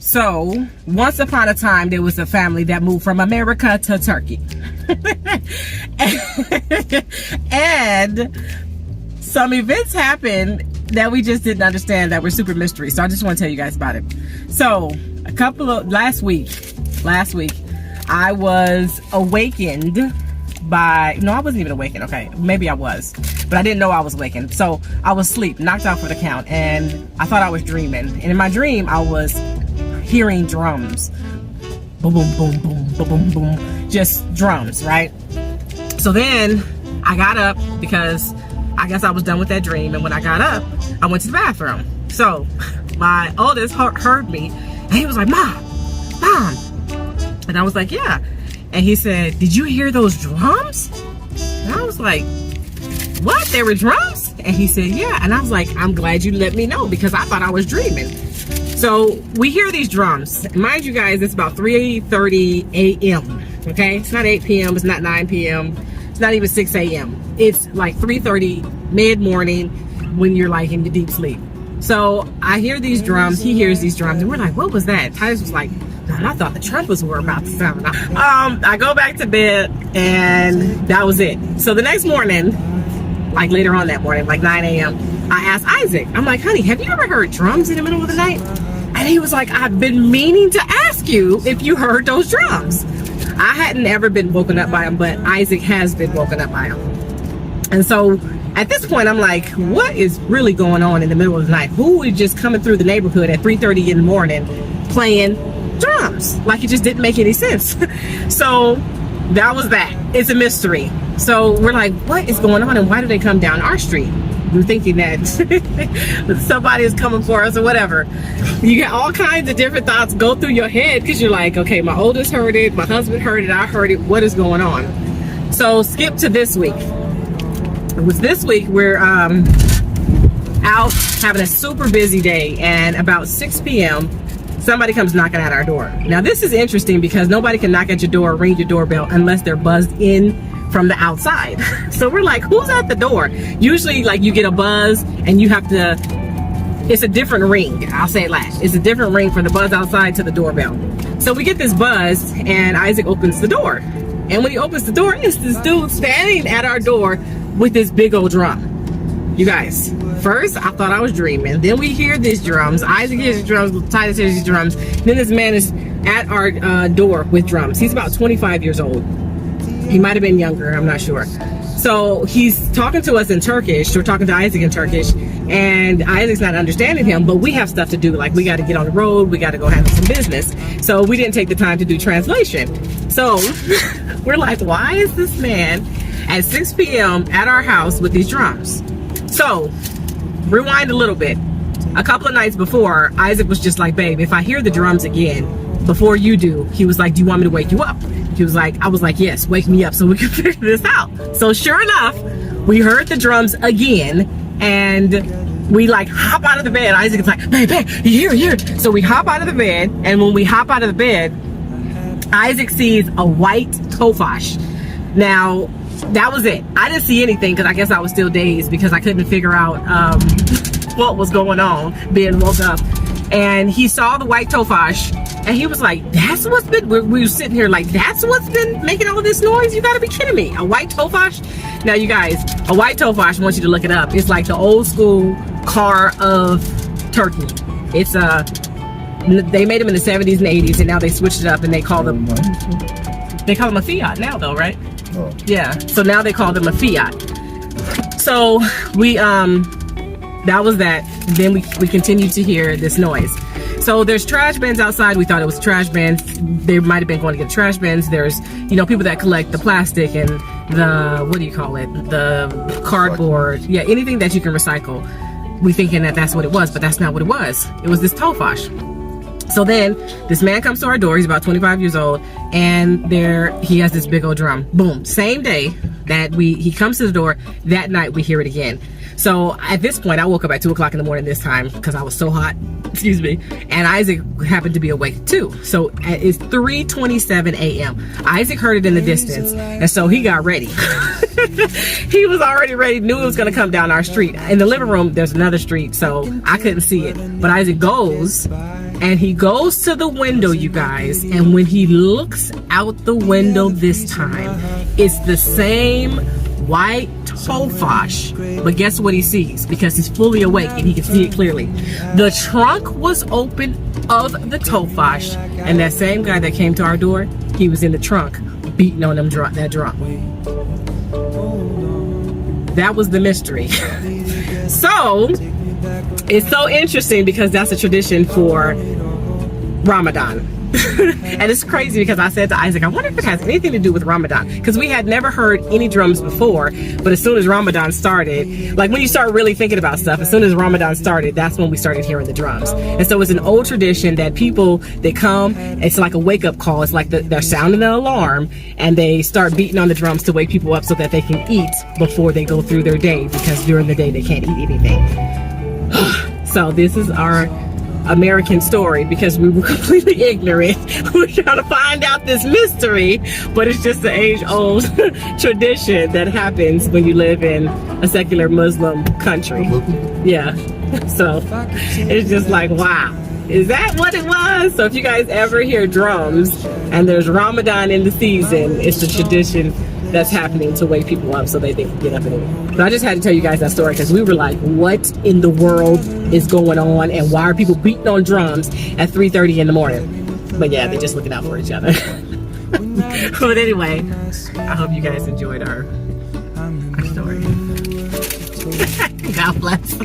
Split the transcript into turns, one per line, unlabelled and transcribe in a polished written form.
So, once upon a time, there was a family that moved from America to Turkey. And some events happened that we just didn't understand, that were super mystery. So I just want to tell you guys about it. So, last week, I was awakened by, no, I wasn't even awakened, okay, maybe I was, but I didn't know I was awakened. So I was asleep, knocked out for the count, and I thought I was dreaming. And in my dream, I was hearing drums. Boom, boom, boom, boom, boom, boom, boom, just drums, right? So then I got up because I guess I was done with that dream, and when I got up, I went to the bathroom. So my oldest heard me, and he was like, Mom, and I was like, yeah. And he said, did you hear those drums? And I was like, what? There were drums? And he said, yeah. And I was like, I'm glad you let me know, because I thought I was dreaming. So we hear these drums. Mind you guys, it's about 3:30 a.m. Okay? It's not 8 p.m. It's not 9 p.m. It's not even 6 a.m. It's like 3:30 mid-morning when you're like in your deep sleep. So I hear these drums. He hears these drums. And we're like, what was that? Titus was like, man, I thought the trumpets were about to sound. I go back to bed, and that was it. So the next morning, like later on that morning, like 9 a.m., I asked Isaac, I'm like, honey, have you ever heard drums in the middle of the night? And he was like, I've been meaning to ask you if you heard those drums. I hadn't ever been woken up by them, but Isaac has been woken up by them. And so at this point, I'm like, what is really going on in the middle of the night? Who is just coming through the neighborhood at 3:30 in the morning playing drums? Like, it just didn't make any sense. So that was that. It's a mystery. So we're like, what is going on, and why do they come down our street? We're thinking that somebody is coming for us or whatever. You get all kinds of different thoughts go through your head, because you're like, okay, my oldest heard it, my husband heard it, I heard it, what is going on? So skip to this week. It was this week, we're out having a super busy day, and about 6 p.m. somebody comes knocking at our door. Now this is interesting, because nobody can knock at your door or ring your doorbell unless they're buzzed in from the outside. So we're like, who's at the door? Usually, like, you get a buzz and you have to, it's a different ring. I'll say it last. It's a different ring from the buzz outside to the doorbell. So we get this buzz, and Isaac opens the door. And when he opens the door, it's this dude standing at our door with this big old drum. You guys, first I thought I was dreaming. Then we hear these drums. Isaac hears the drums. Titus hears these drums. Then this man is at our door with drums. He's about 25 years old. He might have been younger, I'm not sure. So he's talking to us in Turkish. We're talking to Isaac in Turkish, and Isaac's not understanding him, but we have stuff to do. Like, we got to get on the road, we got to go handle some business. So we didn't take the time to do translation. So we're like, why is this man at 6 p.m. at our house with these drums? So rewind a little bit. A couple of nights before, Isaac was just like, babe, if I hear the drums again before you do, he was like, do you want me to wake you up? He was like, I was like, yes, wake me up so we can figure this out. So sure enough, we heard the drums again, and we like hop out of the bed. Isaac's like, babe, you hear. So we hop out of the bed, and when we hop out of the bed, Isaac sees a white Tofaş. Now, that was it. I didn't see anything, because I guess I was still dazed, because I couldn't figure out what was going on being woke up. And he saw the white Tofaş, and he was like, that's what's been, we were sitting here like, that's what's been making all of this noise? You gotta be kidding me. A white Tofaş? Now you guys, a white Tofaş, I want you to look it up. It's like the old school car of Turkey. It's they made them in the 70s and 80s, and now they switched it up, and they call them a Fiat now though, right? Oh. Yeah, so now they call them a Fiat. So we, that was that. Then we continued to hear this noise. So there's trash bins outside. We thought it was trash bins. They might have been going to get trash bins. There's, you know, people that collect the plastic and the, what do you call it? The cardboard. Yeah, anything that you can recycle. We thinking that that's what it was, but that's not what it was. It was this Tofaş. So then this man comes to our door. He's about 25 years old, and he has this big old drum. Boom. Same day that he comes to the door, that night we hear it again. So at this point, I woke up at 2 o'clock in the morning this time, because I was so hot, excuse me, and Isaac happened to be awake too. So it's 3:27 a.m. Isaac heard it in the distance, and so he got ready. He was already ready, knew it was gonna come down our street. In the living room, there's another street, so I couldn't see it. But Isaac goes And he goes to the window, you guys, and when he looks out the window this time, it's the same white Tofaş, but guess what he sees? Because he's fully awake and he can see it clearly. The trunk was open of the Tofaş, and that same guy that came to our door, he was in the trunk beating on that drum. That was the mystery. So it's so interesting because that's a tradition for Ramadan. And it's crazy because I said to Isaac, I wonder if it has anything to do with Ramadan, because we had never heard any drums before, but as soon as Ramadan started, like when you start really thinking about stuff, as soon as Ramadan started, that's when we started hearing the drums. And so it's an old tradition that people, they come, it's like a wake-up call. It's like they're sounding an alarm and they start beating on the drums to wake people up so that they can eat before they go through their day, because during the day they can't eat anything. So this is our American story, because we were completely ignorant. We're trying to find out this mystery, but it's just an age-old tradition that happens when you live in a secular Muslim country. Yeah, so it's just like, wow, is that what it was? So if you guys ever hear drums and there's Ramadan in the season, it's a tradition that's happening to wake people up so they can get up and eat. But I just had to tell you guys that story because we were like, what in the world is going on, and why are people beating on drums at 3:30 in the morning? But yeah, they're just looking out for each other. But anyway, I hope you guys enjoyed our story. God bless.